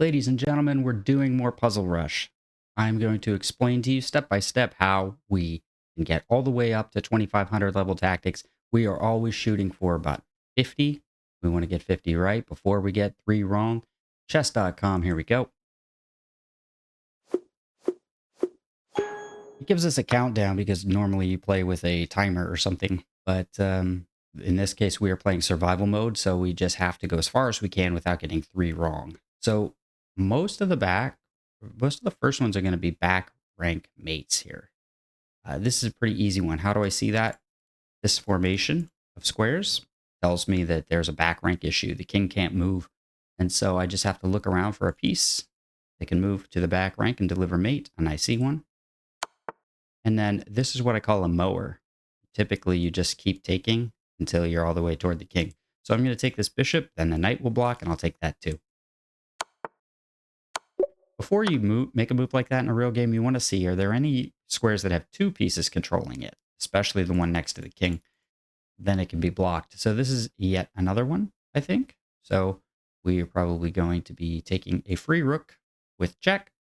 Ladies and gentlemen, we're doing more Puzzle Rush. I'm going to explain to you step by step how we can get all the way up to 2500 level tactics. We are always shooting for about 50. We want to get 50 right before we get 3 wrong. Chess.com, here we go. It gives us a countdown because normally you play with a timer or something. But in this case, we are playing survival mode, so we just have to go as far as we can without getting 3 wrong. So most of the first ones are going to be back rank mates here. This is a pretty easy one. How do I see that? This formation of squares tells me that there's a back rank issue. The king can't move. And so I just have to look around for a piece that can move to the back rank and deliver mate. And I see one. And then this is what I call a mower. Typically, you just keep taking until you're all the way toward the king. So I'm going to take this bishop, then the knight will block, and I'll take that too. Before you make a move like that in a real game, you want to see, are there any squares that have 2 pieces controlling it, especially the one next to the king? Then it can be blocked. So this is yet another one, I think. So we are probably going to be taking a free rook with check.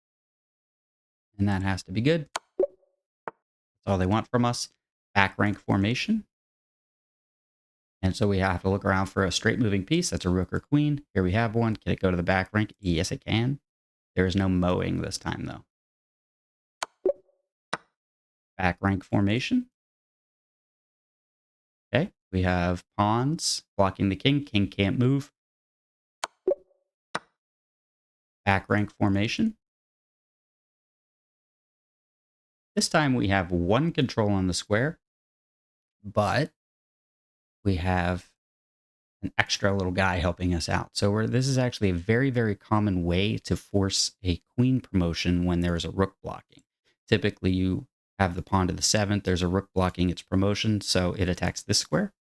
And that has to be good. That's all they want from us. Back rank formation. And so we have to look around for a straight moving piece. That's a rook or queen. Here we have one. Can it go to the back rank? Yes, it can. There is no mowing this time, though. Back rank formation. Okay, we have pawns blocking the king. King can't move. Back rank formation. This time we have 1 control on the square, but we have an extra little guy helping us out. So this is actually a very, very common way to force a queen promotion when there is a rook blocking. Typically, you have the pawn to the 7th. There's a rook blocking its promotion, so it attacks this square.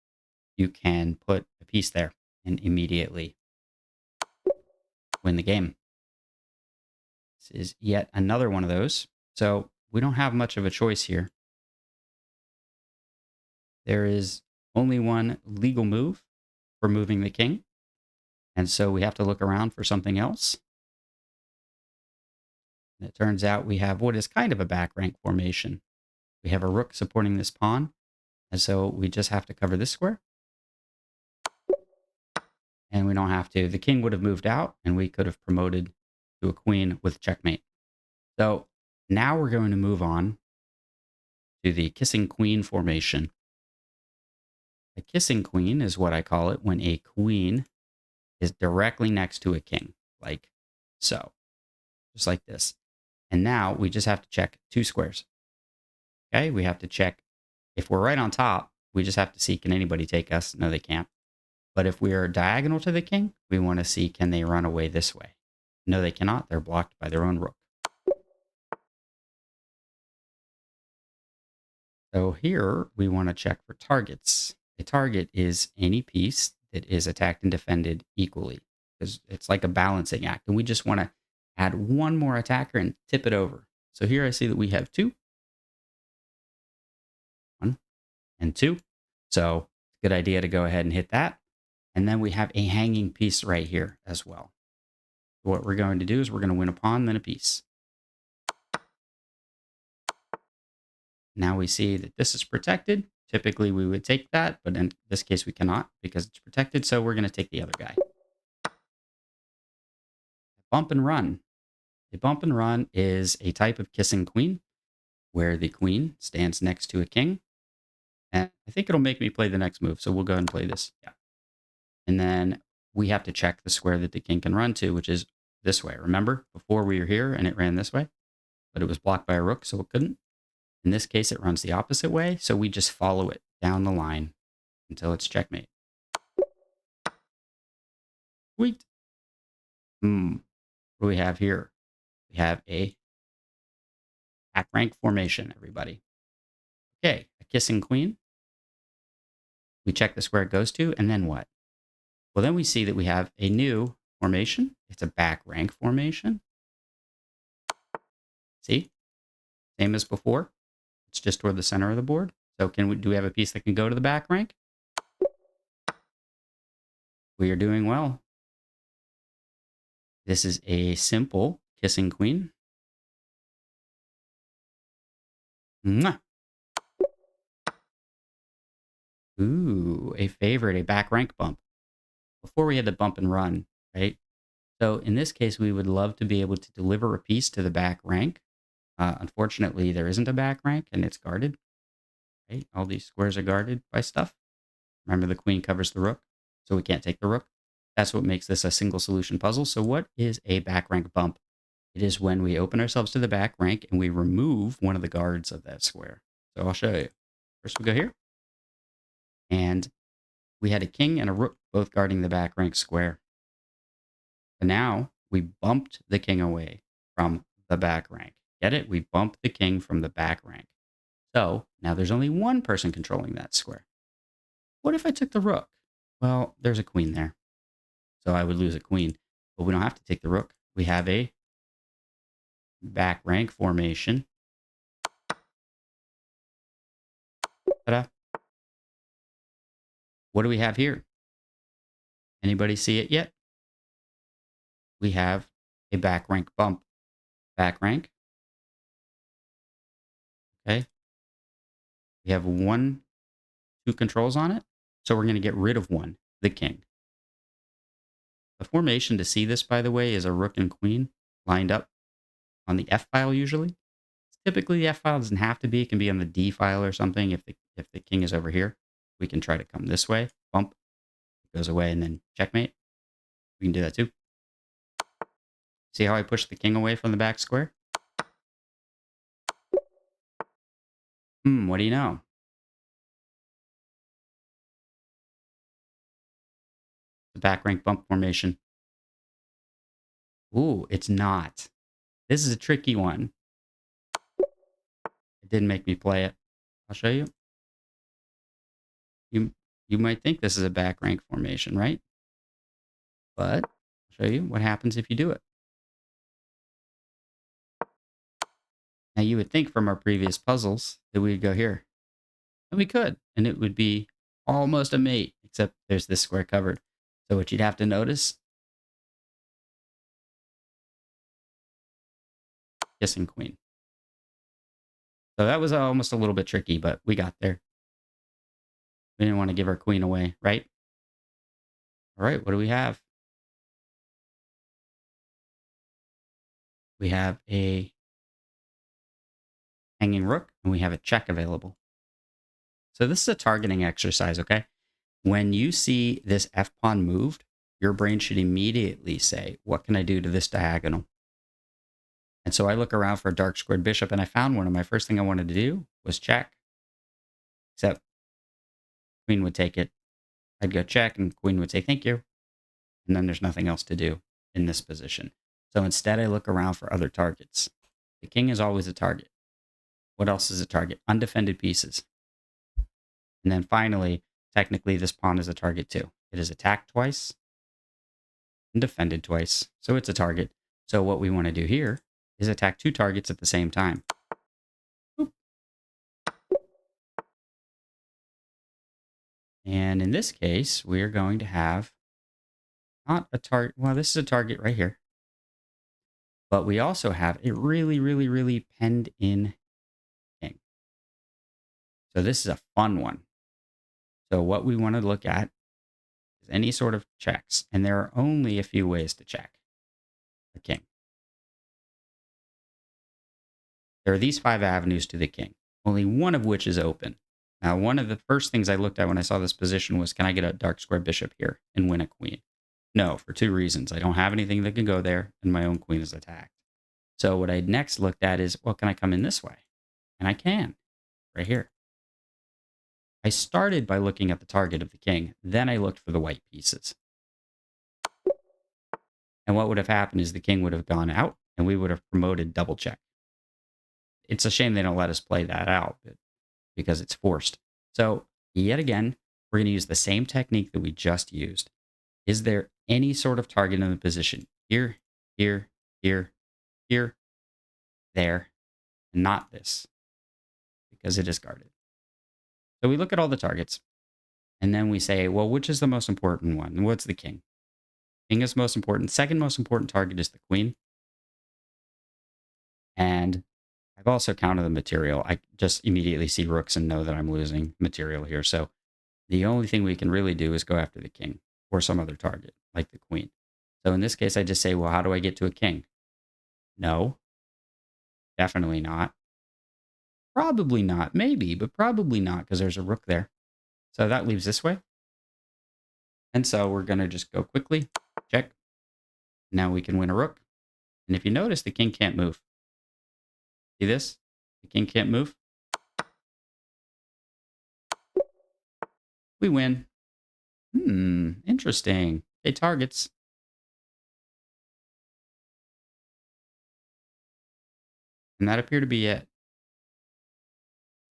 You can put a piece there and immediately win the game. This is yet another one of those. So we don't have much of a choice here. There is only one legal move for moving the king. And so we have to look around for something else. And it turns out we have what is kind of a back rank formation. We have a rook supporting this pawn. And so we just have to cover this square. And we don't have to. The king would have moved out and we could have promoted to a queen with checkmate. So now we're going to move on to the kissing queen formation. A kissing queen is what I call it when a queen is directly next to a king, like so, just like this. And now we just have to check 2 squares. Okay, we have to check if we're right on top, we just have to see, can anybody take us? No, they can't. But if we are diagonal to the king, we want to see, can they run away this way? No, they cannot. They're blocked by their own rook. So here we want to check for targets. A target is any piece that is attacked and defended equally, because it's like a balancing act. And we just want to add 1 more attacker and tip it over. So here I see that we have 2. 1 and 2. So good idea to go ahead and hit that. And then we have a hanging piece right here as well. What we're going to do is we're going to win a pawn, then a piece. Now we see that this is protected. Typically, we would take that, but in this case, we cannot because it's protected. So we're going to take the other guy. Bump and run. A bump and run is a type of kissing queen where the queen stands next to a king. And I think it'll make me play the next move. So we'll go ahead and play this. Yeah. And then we have to check the square that the king can run to, which is this way. Remember, before we were here and it ran this way, but it was blocked by a rook, so it couldn't. In this case, it runs the opposite way, so we just follow it down the line until it's checkmate. Sweet. What do we have here? We have a back rank formation, everybody. Okay, a kissing queen. We check the square it goes to, and then what? Well, then we see that we have a new formation. It's a back rank formation. See? Same as before. It's just toward the center of the board. So do we have a piece that can go to the back rank? We are doing well. This is a simple kissing queen. Mwah. Ooh, a favorite, a back rank bump. Before we had the bump and run, right? So in this case, we would love to be able to deliver a piece to the back rank. Unfortunately, there isn't a back rank and it's guarded, right? All these squares are guarded by stuff. Remember, the queen covers the rook, so we can't take the rook. That's what makes this a single solution puzzle. So what is a back rank bump? It is when we open ourselves to the back rank and we remove one of the guards of that square. So I'll show you. First we go here, and we had a king and a rook both guarding the back rank square. But now we bumped the king away from the back rank. Get it? We bumped the king from the back rank. So now there's only one person controlling that square. What if I took the rook? Well, there's a queen there. So I would lose a queen. But we don't have to take the rook. We have a back rank formation. Ta-da. What do we have here? Anybody see it yet? We have a back rank bump. Back rank. Okay. We have two controls on it. So we're going to get rid of one, the king. The formation to see this, by the way, is a rook and queen lined up on the F file usually. Typically, the F file doesn't have to be. It can be on the D file or something. If the king is over here, we can try to come this way. Bump. It goes away and then checkmate. We can do that too. See how I pushed the king away from the back square? What do you know? The back rank bump formation. Ooh, it's not. This is a tricky one. It didn't make me play it. I'll show you. You you might think this is a back rank formation, right? But I'll show you what happens if you do it. Now you would think from our previous puzzles that we'd go here. And we could. And it would be almost a mate, except there's this square covered. So what you'd have to notice, kissing queen. So that was almost a little bit tricky, but we got there. We didn't want to give our queen away, right? All right, what do we have? We have a hanging rook, and we have a check available. So this is a targeting exercise, okay? When you see this F pawn moved, your brain should immediately say, what can I do to this diagonal? And so I look around for a dark squared bishop, and I found one, and my first thing I wanted to do was check. Except queen would take it. I'd go check, and queen would say, thank you. And then there's nothing else to do in this position. So instead, I look around for other targets. The king is always a target. What else is a target? Undefended pieces. And then finally, technically, this pawn is a target too. It is attacked twice and defended twice. So it's a target. So what we want to do here is attack two targets at the same time. Boop. And in this case, we're going to have not a target. Well, this is a target right here. But we also have a really, really, really penned in king. So this is a fun one. So what we want to look at is any sort of checks. And there are only a few ways to check a king. There are these 5 avenues to the king, only one of which is open. Now, one of the first things I looked at when I saw this position was, can I get a dark square bishop here and win a queen? No, for 2 reasons. I don't have anything that can go there, and my own queen is attacked. So what I next looked at is, well, can I come in this way? And I can, right here. I started by looking at the target of the king. Then I looked for the white pieces. And what would have happened is the king would have gone out, and we would have promoted double check. It's a shame they don't let us play that out because it's forced. So yet again, we're going to use the same technique that we just used. Is there any sort of target in the position? Here, here, here, here, there, and not this, because it is guarded. So we look at all the targets, and then we say, well, which is the most important one? What's the king? King is most important. Second most important target is the queen. And I've also counted the material. I just immediately see rooks and know that I'm losing material here. So the only thing we can really do is go after the king or some other target, like the queen. So in this case, I just say, well, how do I get to a king? No, definitely not. Probably not. Maybe, but probably not because there's a rook there. So that leaves this way. And so we're going to just go quickly. Check. Now we can win a rook. And if you notice, the king can't move. See this? The king can't move. We win. Interesting. Okay, targets. And that appeared to be it.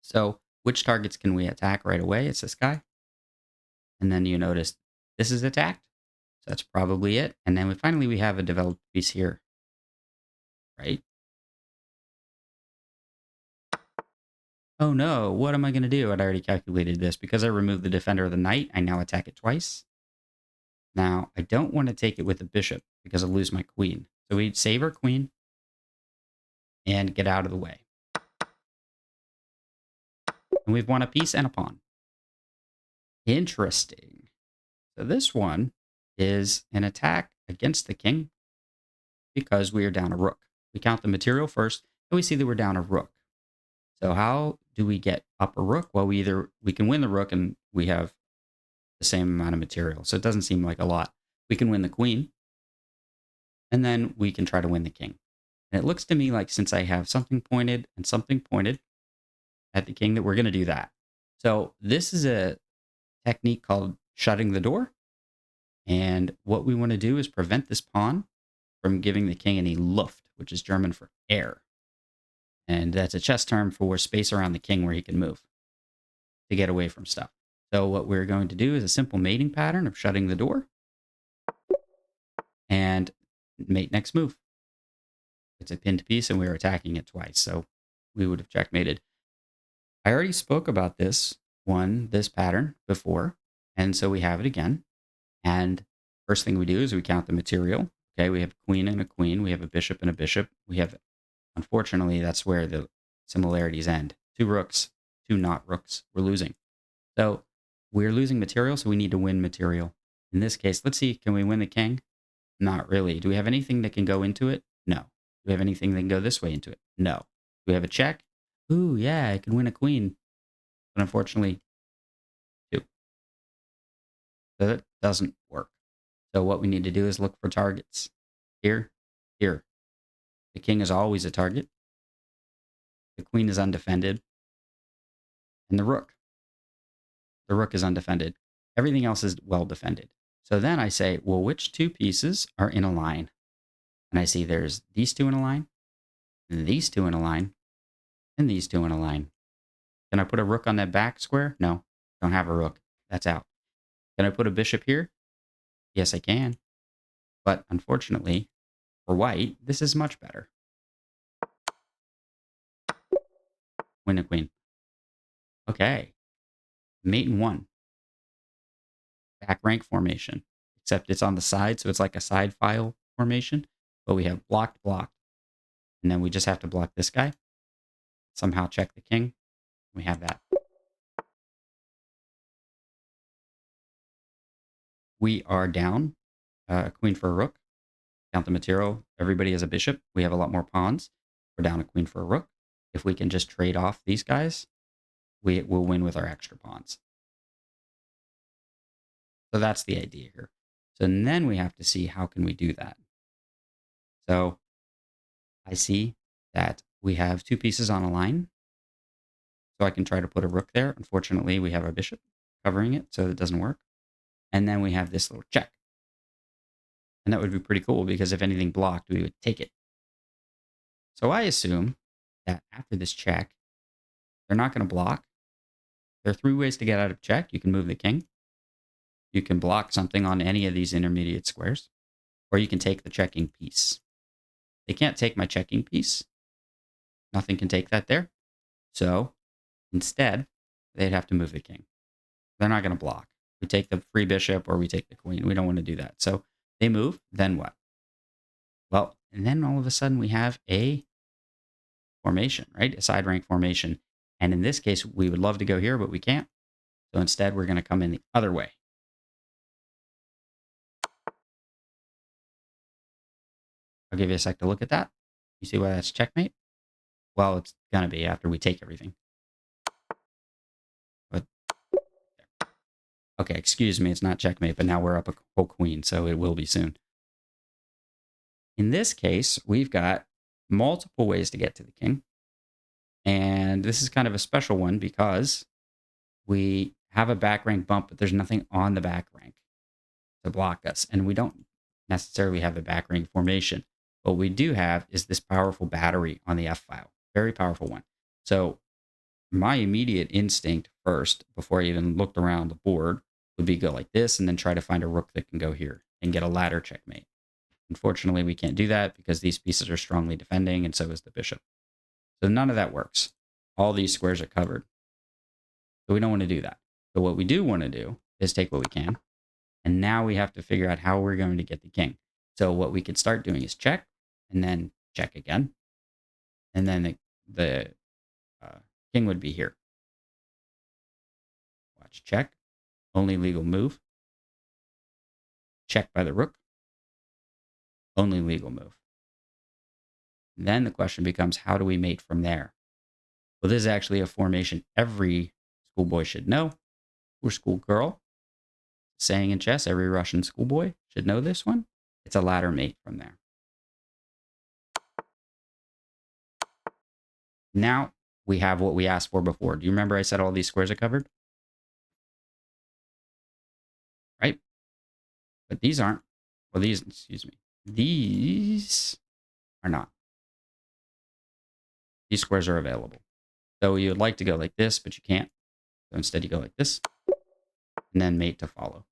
So which targets can we attack right away? It's this guy. And then you notice this is attacked. So that's probably it. And then finally we have a developed piece here, right? Oh no, what am I going to do? I'd already calculated this. Because I removed the defender of the knight, I now attack it twice. Now, I don't want to take it with the bishop because I'll lose my queen. So we save our queen and get out of the way. And we've won a piece and a pawn. Interesting. So this one is an attack against the king because we are down a rook. We count the material first, and we see that we're down a rook. So how do we get up a rook? Well, we can win the rook and we have the same amount of material. So it doesn't seem like a lot. We can win the queen, and then we can try to win the king. And it looks to me like since I have something pointed and something pointed at the king that we're going to do that. So this is a technique called shutting the door. And what we want to do is prevent this pawn from giving the king any Luft, which is German for air. And that's a chess term for space around the king where he can move to get away from stuff. So what we're going to do is a simple mating pattern of shutting the door and mate next move. It's a pinned piece and we're attacking it twice. So we would have checkmated. I already spoke about this pattern before. And so we have it again. And first thing we do is we count the material. Okay, we have a queen and a queen. We have a bishop and a bishop. We have, unfortunately, that's where the similarities end. 2 rooks, 2 not rooks. We're losing. So we're losing material, so we need to win material. In this case, let's see, can we win the king? Not really. Do we have anything that can go into it? No. Do we have anything that can go this way into it? No. Do we have a check? Ooh, yeah, I can win a queen. But unfortunately, 2. So that doesn't work. So what we need to do is look for targets. Here, here. The king is always a target. The queen is undefended. And the rook. The rook is undefended. Everything else is well defended. So then I say, well, which 2 pieces are in a line? And I see there's these 2 in a line, and these 2 in a line, and these 2 in a line. Can I put a rook on that back square? No, don't have a rook. That's out. Can I put a bishop here? Yes, I can. But unfortunately, for white, this is much better. Win a queen. Okay. Mate in 1. Back rank formation. Except it's on the side, so it's like a side file formation. But we have blocked, blocked. And then we just have to block this guy. Somehow check the king. We have that. We are down a queen for a rook. Count the material. Everybody has a bishop. We have a lot more pawns. We're down a queen for a rook. If we can just trade off these guys, we will win with our extra pawns. So that's the idea here. So then we have to see how can we do that. So I see that we have 2 pieces on a line. So I can try to put a rook there. Unfortunately, we have our bishop covering it, so it doesn't work. And then we have this little check. And that would be pretty cool because if anything blocked, we would take it. So I assume that after this check, they're not going to block. There are 3 ways to get out of check. You can move the king. You can block something on any of these intermediate squares. Or you can take the checking piece. They can't take my checking piece. Nothing can take that there. So instead, they'd have to move the king. They're not going to block. We take the free bishop or we take the queen. We don't want to do that. So They move, then what? Well, and then all of a sudden we have a formation, right? A side rank formation. And in this case, we would love to go here, but we can't. So instead, we're going to come in the other way. I'll give you a sec to look at that. You see why that's checkmate? Well, it's going to be after we take everything. But okay, excuse me, it's not checkmate, but now we're up a whole queen, so it will be soon. In this case, we've got multiple ways to get to the king. And this is kind of a special one because we have a back rank bump, but there's nothing on the back rank to block us. And we don't necessarily have a back rank formation. What we do have is this powerful battery on the F file. Very powerful one. So my immediate instinct first, before I even looked around the board, would be go like this and then try to find a rook that can go here and get a ladder checkmate. Unfortunately, we can't do that because these pieces are strongly defending and so is the bishop. So none of that works. All these squares are covered. So we don't want to do that. So what we do want to do is take what we can. And now we have to figure out how we're going to get the king. So what we could start doing is check and then check again. And then the king would be here. Watch, check. Only legal move. Check by the rook. Only legal move. And then the question becomes, how do we mate from there? Well, this is actually a formation every schoolboy should know, or schoolgirl. Saying in chess, every Russian schoolboy should know this one. It's a ladder mate from there. Now we have what we asked for before. Do you remember I said all these squares are covered? Right? But these aren't. Well, these, excuse me. These are not. These squares are available. So you would like to go like this, but you can't. So instead you go like this, and then mate to follow.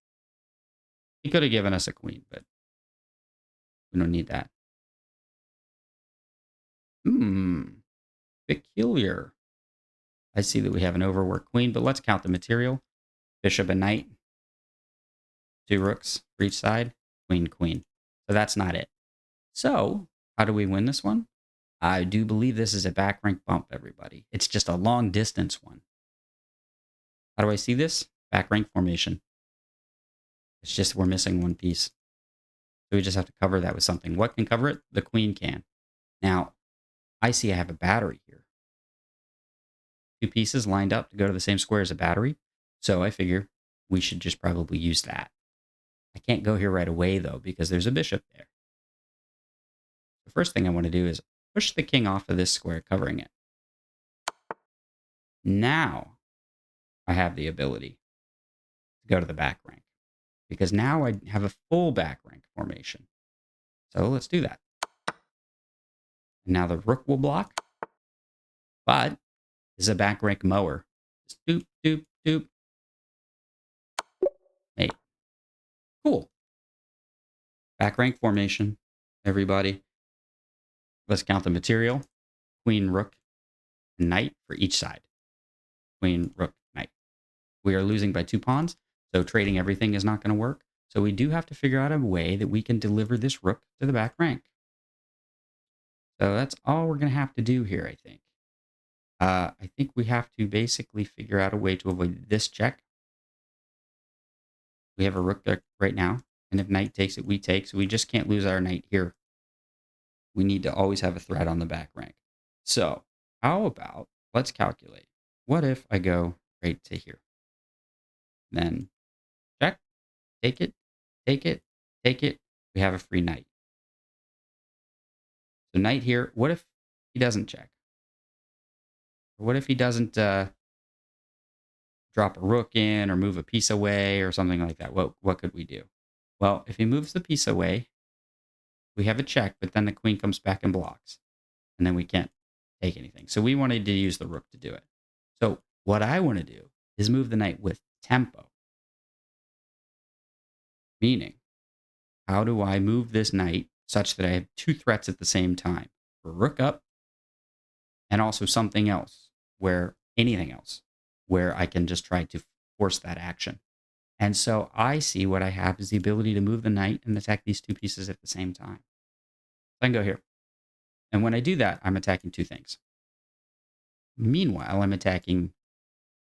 He could have given us a queen, but we don't need that. Peculiar. I see that we have an overworked queen, but let's count the material. Bishop and knight. 2 rooks for each side. Queen, queen. So that's not it. So how do we win this one? I do believe this is a back rank bump, everybody. It's just a long distance one. How do I see this? Back rank formation. It's just we're missing one piece. So we just have to cover that with something. What can cover it? The queen can. Now, I see I have a battery here. 2 pieces lined up to go to the same square as a battery. So I figure we should just probably use that. I can't go here right away, though, because there's a bishop there. The first thing I want to do is push the king off of this square, covering it. Now I have the ability to go to the back rank, because now I have a full back rank formation. So let's do that. And now the rook will block, but this is a back rank mower. Just doop, doop, doop. Mate. Cool. Back rank formation, everybody. Let's count the material. Queen, rook, and knight for each side. Queen, rook, knight. We are losing by 2 pawns, so trading everything is not going to work. So we do have to figure out a way that we can deliver this rook to the back rank. So that's all we're going to have to do here, I think. I think we have to basically figure out a way to avoid this check. We have a rook there right now, and if knight takes it, we take. So we just can't lose our knight here. We need to always have a threat on the back rank. So how about, let's calculate. What if I go right to here? Then check, take it, take it, take it. We have a free knight. So knight here, what if he doesn't check? Or what if he doesn't drop a rook in or move a piece away or something like that? What could we do? Well, if he moves the piece away, we have a check, but then the queen comes back and blocks. And then we can't take anything. So we wanted to use the rook to do it. So what I want to do is move the knight with tempo. Meaning, how do I move this knight such that I have 2 threats at the same time? Rook up, and also something else, anything else, where I can just try to force that action. And so I see what I have is the ability to move the knight and attack these two pieces at the same time. So I can go here. And when I do that, I'm attacking two things. Meanwhile, I'm attacking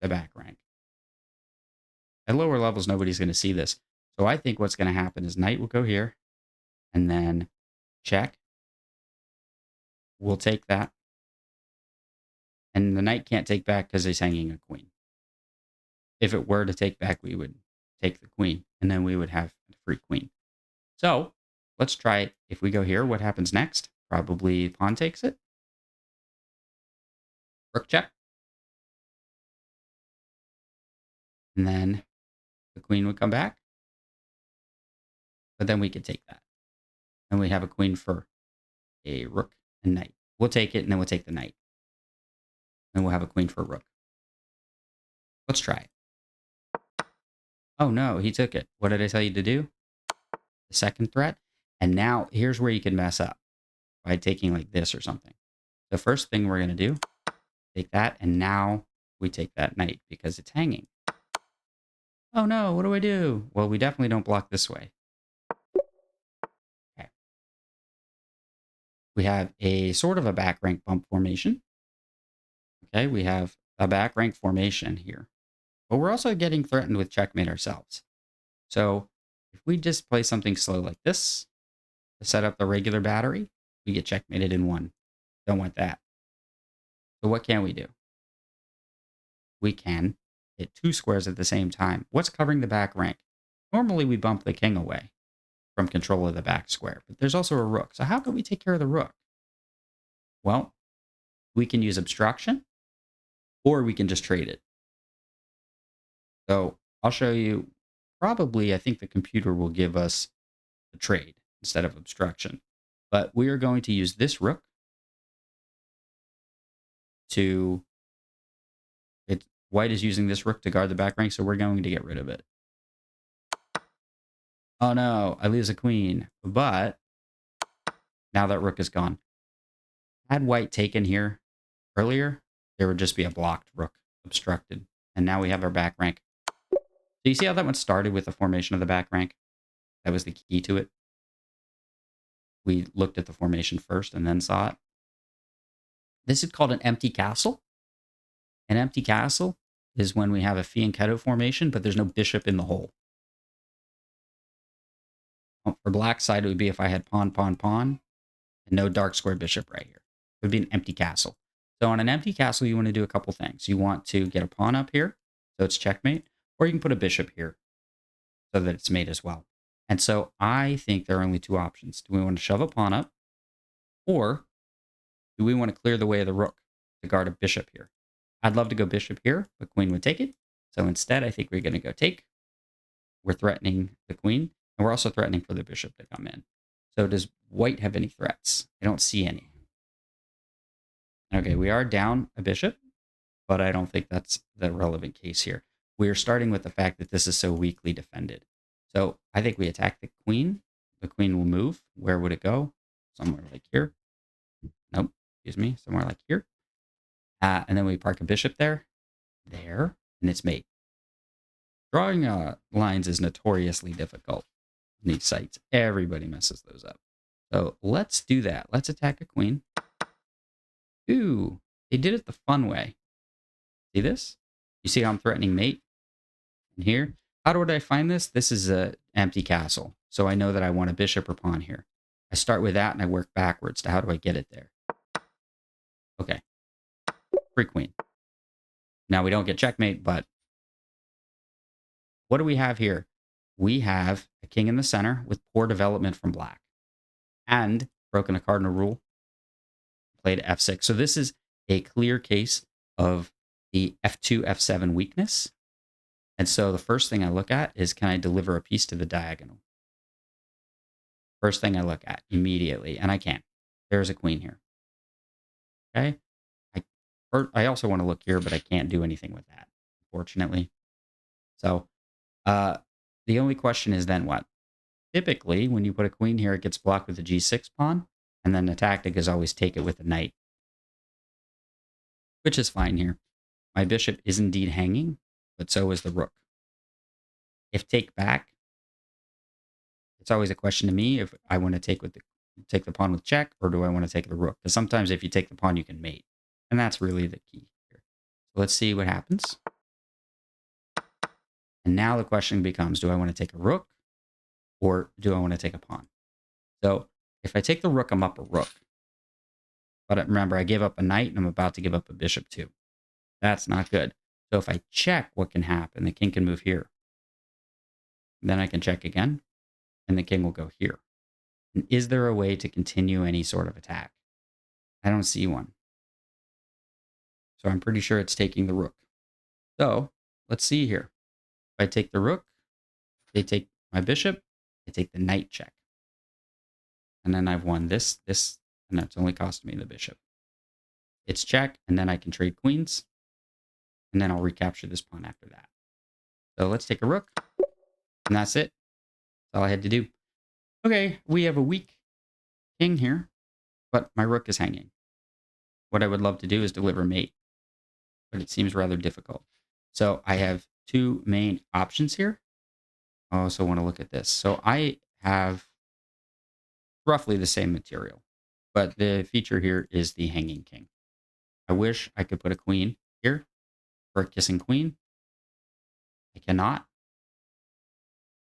the back rank. At lower levels, nobody's going to see this. So I think what's going to happen is knight will go here, and then check. We'll take that. And the knight can't take back because he's hanging a queen. If it were to take back, we would take the queen, and then we would have a free queen. So let's try it. If we go here, what happens next? Probably pawn takes it. Rook check. And then the queen would come back. But then we could take that. And we have a queen for a rook and knight. We'll take it, and then we'll take the knight. And we'll have a queen for a rook. Let's try it. Oh, no, he took it. What did I tell you to do? The second threat. And now here's where you can mess up by taking like this or something. The first thing we're going to do, take that, and now we take that knight because it's hanging. Oh, no, what do I do? Well, we definitely don't block this way. Okay. We have a sort of a back rank bump formation. Okay, we have a back rank formation here. But we're also getting threatened with checkmate ourselves. So if we just play something slow like this to set up the regular battery, we get checkmated in one. Don't want that. So what can we do? We can hit two squares at the same time. What's covering the back rank? Normally we bump the king away from control of the back square, but there's also a rook. So how can we take care of the rook? Well, we can use obstruction, or we can just trade it. So I'll show you. Probably, I think the computer will give us the trade instead of obstruction. But we are going to use this rook to... White is using this rook to guard the back rank, so we're going to get rid of it. Oh no, I lose a queen. But now that rook is gone. Had white taken here earlier, there would just be a blocked rook, obstructed. And now we have our back rank. So you see how that one started with the formation of the back rank? That was the key to it. We looked at the formation first and then saw it. This is called an empty castle. An empty castle is when we have a fianchetto formation, but there's no bishop in the hole. For black side, it would be if I had pawn, pawn, pawn, and no dark square bishop right here. It would be an empty castle. So on an empty castle, you want to do a couple things. You want to get a pawn up here, so it's checkmate, or you can put a bishop here so that it's mate as well. And so I think there are only two options. Do we want to shove a pawn up, or do we want to clear the way of the rook to guard a bishop here? I'd love to go bishop here, but queen would take it. So instead, I think we're going to go take. We're threatening the queen, and we're also threatening for the bishop to come in. So does white have any threats? I don't see any. Okay, we are down a bishop, but I don't think that's the relevant case here. We are starting with the fact that this is so weakly defended. So I think we attack the queen. The queen will move. Where would it go? Somewhere like here. Nope, excuse me, somewhere like here. And then we park a bishop there, and it's mate. Drawing lines is notoriously difficult in these sites. Everybody messes those up. So let's do that. Let's attack a queen. Ooh, they did it the fun way. See this? You see how I'm threatening mate? And here, how would I find this? This is an empty castle. So I know that I want a bishop or pawn here. I start with that and I work backwards to how do I get it there? Okay. Free queen. Now we don't get checkmate, but what do we have here? We have a king in the center with poor development from black and broken a cardinal rule, played f6. So this is a clear case of the f2, f7 weakness. And so the first thing I look at is, can I deliver a piece to the diagonal? First thing I look at immediately, and I can. There's a queen here. Okay. I also want to look here, but I can't do anything with that, unfortunately. So the only question is then what? Typically, when you put a queen here, it gets blocked with a g6 pawn, and then the tactic is always take it with a knight, which is fine here. My bishop is indeed hanging, but so is the rook. if take back, it's always a question to me if I want to take the pawn with check or do I want to take the rook? Because sometimes if you take the pawn, you can mate. And that's really the key here. So let's see what happens. And now the question becomes, do I want to take a rook or do I want to take a pawn? So if I take the rook, I'm up a rook. But remember, I gave up a knight and I'm about to give up a bishop too. That's not good. So if I check, what can happen? The king can move here. Then I can check again and the king will go here. And is there a way to continue any sort of attack? I don't see one. So I'm pretty sure it's taking the rook. So let's see here. If I take the rook, they take my bishop, I take the knight check. And then I've won this, and that's only cost me the bishop. It's check, and then I can trade queens, and then I'll recapture this pawn after that. So let's take a rook, and that's it. That's all I had to do. Okay, we have a weak king here, but my rook is hanging. What I would love to do is deliver mate, but it seems rather difficult. So I have two main options here. I also want to look at this. So I have roughly the same material, but the feature here is the hanging king. I wish I could put a queen here for a kissing queen. I cannot.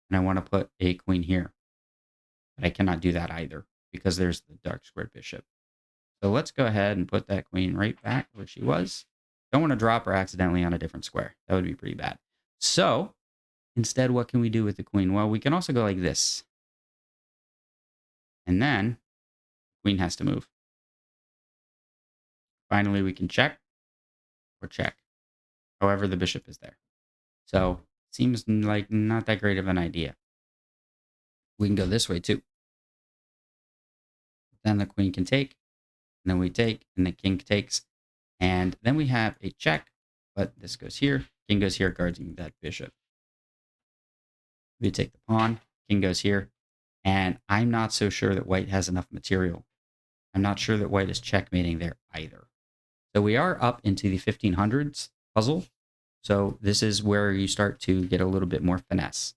And I want to put a queen here, but I cannot do that either because there's the dark squared bishop. So let's go ahead and put that queen right back where she was. Don't want to drop her accidentally on a different square. That would be pretty bad. So instead, what can we do with the queen? Well, we can also go like this. And then the queen has to move. Finally, we can check or check. However, the bishop is there. So seems like not that great of an idea. We can go this way too. Then the queen can take, and then we take, and the king takes. And then we have a check, but this goes here. King goes here, guarding that bishop. We take the pawn, king goes here. And I'm not so sure that white has enough material. I'm not sure that white is checkmating there either. So we are up into the 1500s puzzle. So this is where you start to get a little bit more finesse.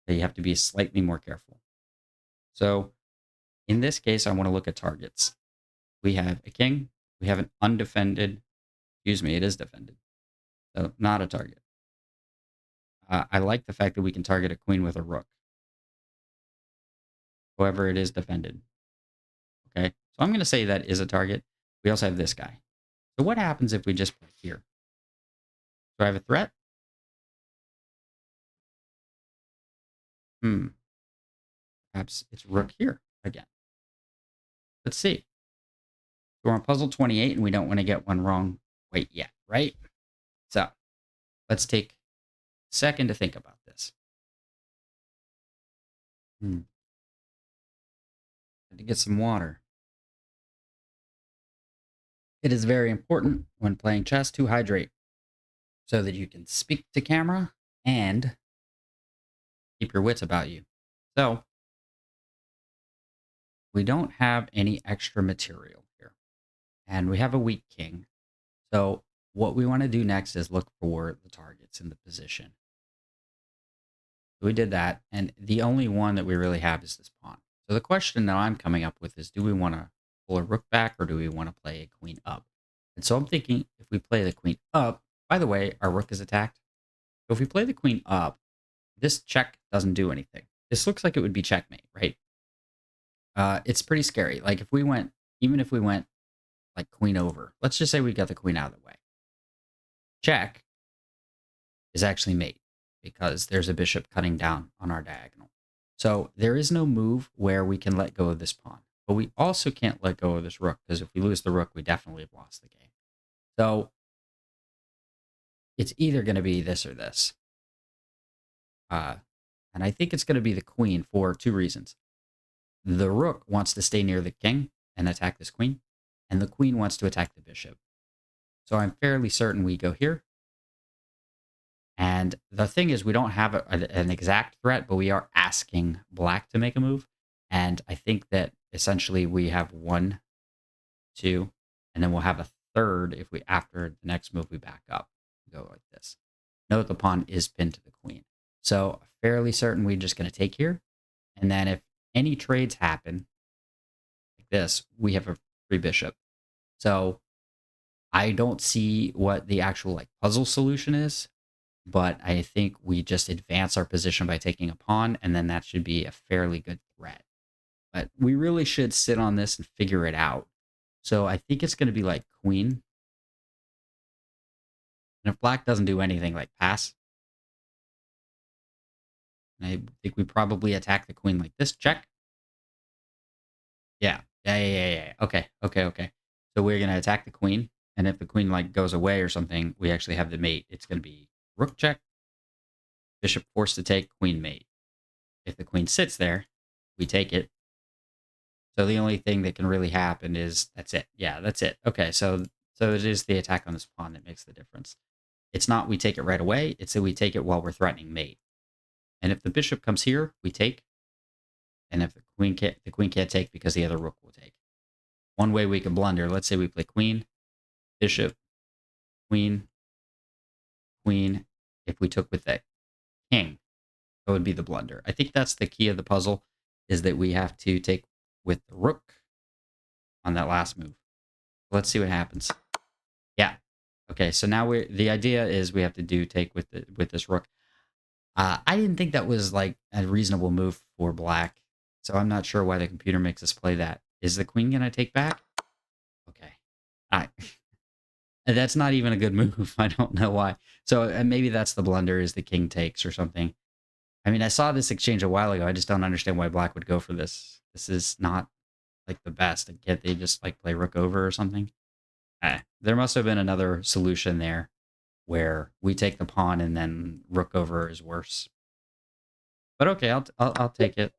So you have to be slightly more careful. So in this case, I want to look at targets. We have a king. We have an undefended. Excuse me, it is defended. So not a target. I like the fact that we can target a queen with a rook. However, it is defended. Okay, so I'm going to say that is a target. We also have this guy. So what happens if we just play here? Do I have a threat? Perhaps it's rook here again. Let's see. We're on puzzle 28 and we don't want to get one wrong quite yet, right? So let's take a second to think about this. To get some water. It is very important when playing chess to hydrate so that you can speak to camera and keep your wits about you. So we don't have any extra material here and we have a weak king. So what we want to do next is look for the targets in the position. So we did that. And the only one that we really have is this pawn. So the question that I'm coming up with is, do we want to pull a rook back or do we want to play a queen up? And so I'm thinking if we play the queen up, by the way, our rook is attacked. So if we play the queen up, this check doesn't do anything. This looks like it would be checkmate, right? It's pretty scary. Like if we went, even if we went like queen over, let's just say we got the queen out of the way. Check is actually mate because there's a bishop cutting down on our diagonal. So there is no move where we can let go of this pawn. But we also can't let go of this rook because if we lose the rook, we definitely have lost the game. So it's either going to be this or this. And I think it's going to be the queen for two reasons. The rook wants to stay near the king and attack this queen, and the queen wants to attack the bishop. So I'm fairly certain we go here. And the thing is, we don't have an exact threat, but we are asking black to make a move. And I think that essentially we have 1, 2, and then we'll have a third if we, after the next move, we back up. Go like this. Note the pawn is pinned to the queen. So fairly certain we're just going to take here. And then if any trades happen like this, we have a free bishop. So I don't see what the actual like puzzle solution is, but I think we just advance our position by taking a pawn, and then that should be a fairly good threat. But we really should sit on this and figure it out. So I think it's going to be like queen. And if black doesn't do anything, like pass. I think we probably attack the queen like this. Check. Yeah. Yeah. Okay. Okay. So we're going to attack the queen. And if the queen like goes away or something, we actually have the mate. It's going to be rook check, bishop forced to take, queen mate. If the queen sits there, we take it. So the only thing that can really happen is that's it. Yeah, that's it. Okay, so it is the attack on this pawn that makes the difference. It's not we take it right away. It's that we take it while we're threatening mate. And if the bishop comes here, we take. And if the queen can't take because the other rook will take. One way we can blunder. Let's say we play queen, bishop, queen, queen. If we took with that king, that would be the blunder. I think that's the key of the puzzle, is that we have to take with the rook on that last move. Let's see what happens. Yeah. Okay, so now the idea is we have to take with this rook. I didn't think that was like a reasonable move for black, so I'm not sure why the computer makes us play that. Is the queen gonna take back? Okay, I that's not even a good move. I don't know why. So maybe that's the blunder, is the king takes or something. I mean, I saw this exchange a while ago. I just don't understand why black would go for this. This is not like the best. Can't they just like play rook over or something? There must have been another solution there where we take the pawn and then rook over is worse. But okay, I'll take it.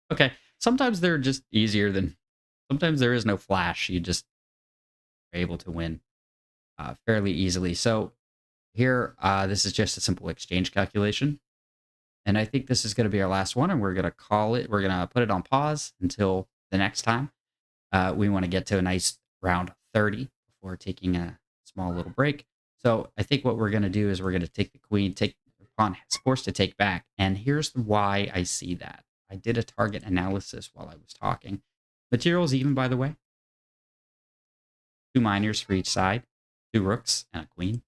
Okay, sometimes they're just easier than. Sometimes there is no flash. You just are able to win fairly easily. So here, this is just a simple exchange calculation. And I think this is going to be our last one, and we're going to call it. We're going to put it on pause until the next time. We want to get to a nice round 30 before taking a small little break. So I think what we're going to do is we're going to take the queen, take the pawn, it's forced to take back. And here's why I see that. I did a target analysis while I was talking. Materials even, by the way. 2 minors for each side, 2 rooks, and a queen.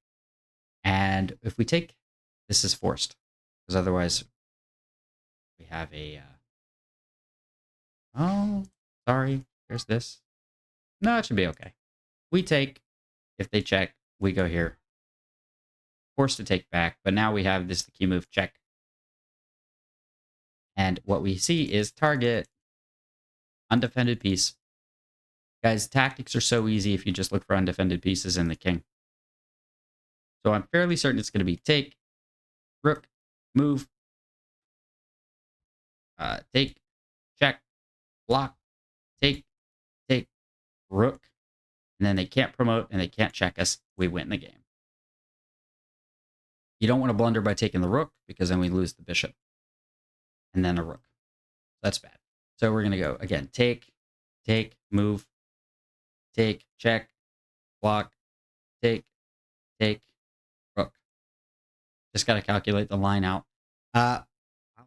And if we take, this is forced, because otherwise we have a, oh, sorry, there's this. No, it should be okay. We take, if they check, we go here. Forced to take back, but now we have this the key move check. And what we see is target, undefended piece. Guys, tactics are so easy if you just look for undefended pieces in the king. So I'm fairly certain it's going to be take, rook, move, take, check, block, take, rook. And then they can't promote and they can't check us. We win the game. You don't want to blunder by taking the rook, because then we lose the bishop. And then a rook. That's bad. So we're going to go again. Take, move, take, check, block, take, rook. Just got to calculate the line out. I'll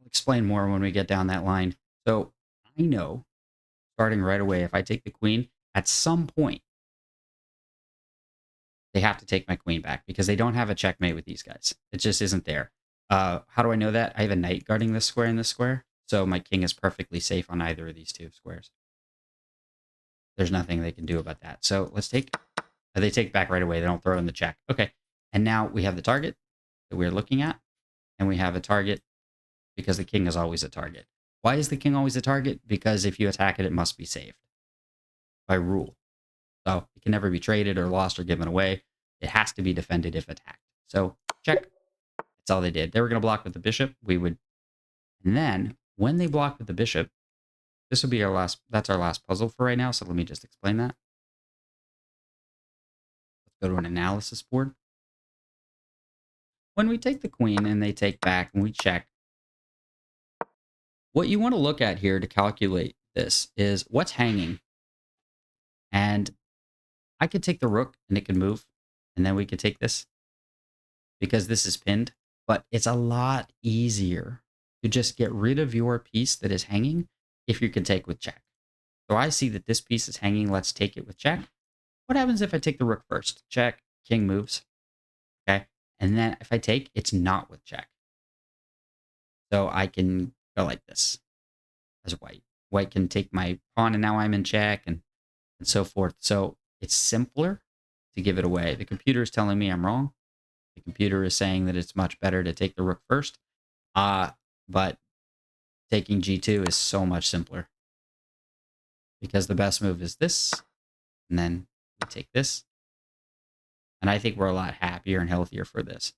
explain more when we get down that line. So I know, starting right away, if I take the queen, at some point, they have to take my queen back, because they don't have a checkmate with these guys. It just isn't there. How do I know that? I have a knight guarding this square and this square, so my king is perfectly safe on either of these 2 squares. There's nothing they can do about that. So let's take, they take back right away. They don't throw in the check. Okay, and now we have the target that we're looking at, and we have a target because the king is always a target. Why is the king always a target? Because if you attack it, it must be saved by rule. So it can never be traded or lost or given away. It has to be defended if attacked. So check. That's all they did. They were going to block with the bishop. We would, and then when they block with the bishop, this would be our last. That's our last puzzle for right now. So let me just explain that. Let's go to an analysis board. When we take the queen and they take back and we check, what you want to look at here to calculate this is what's hanging. And I could take the rook and it could move, and then we could take this because this is pinned. but it's a lot easier to just get rid of your piece that is hanging if you can take with check. So I see that this piece is hanging. Let's take it with check. What happens if I take the rook first? Check, king moves. Okay. And then if I take, it's not with check. So I can go like this as white. White can take my pawn and now I'm in check and so forth. So it's simpler to give it away. The computer is telling me I'm wrong. The computer is saying that it's much better to take the rook first. But taking g2 is so much simpler because the best move is this. And then we take this. And I think we're a lot happier and healthier for this.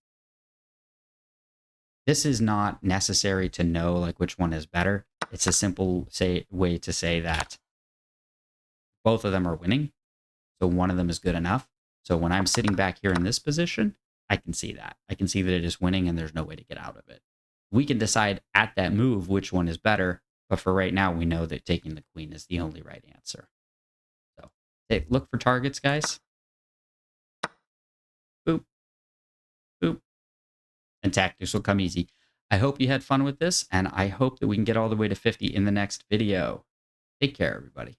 This is not necessary to know like which one is better. It's a simple way to say that both of them are winning. So one of them is good enough. So when I'm sitting back here in this position, I can see that. I can see that it is winning and there's no way to get out of it. We can decide at that move which one is better. But for right now, we know that taking the queen is the only right answer. So look for targets, guys. Boop, boop. And tactics will come easy. I hope you had fun with this, and I hope that we can get all the way to 50 in the next video. Take care, everybody.